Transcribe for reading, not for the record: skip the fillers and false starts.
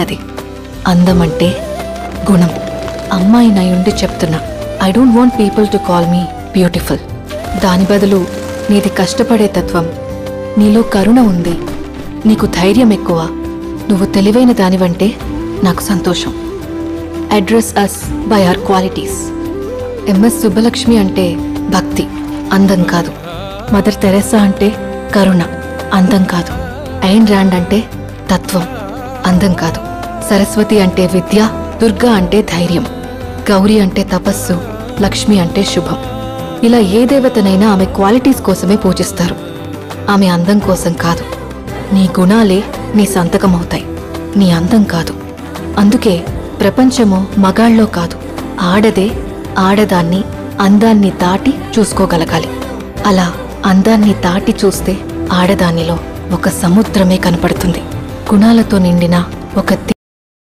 అది అందం అంటే గుణం. అమ్మాయి నయుండి చెప్తున్నా, I don't want people to call me beautiful. దాని బదులు నీది కష్టపడే తత్వం, నీలో కరుణ ఉంది, నీకు ధైర్యం ఎక్కువ, నువ్వు తెలివైన దానివంటే నాకు సంతోషం. Address us by our qualities. MS Subbulakshmi అంటే భక్తి, అందం కాదు. మదర్ తెరెసా అంటే కరుణ, అందం కాదు. ఐన్ ర్యాండ్ అంటే తత్వం, అందం కాదు. సరస్వతి అంటే విద్య, దుర్గా అంటే ధైర్యం, గౌరీ అంటే తపస్సు, లక్ష్మి అంటే శుభం. ఇలా ఏ దేవతనైనా ఆమె క్వాలిటీస్ కోసమే పూజిస్తారు, ఆమె అందం కోసం కాదు. నీ గుణాలే నీ సంతకమవుతాయి, నీ అందం కాదు. అందుకే ప్రపంచము మగాళ్ళలో కాదు, ఆడదే ఆడదాన్ని అందాన్ని దాటి చూసుకోగలగాలి. అలా అందాన్ని దాటి చూస్తే ఆడదానిలో ఒక సముద్రమే కనపడుతుంది. గుణాలతో నిండిన ఒక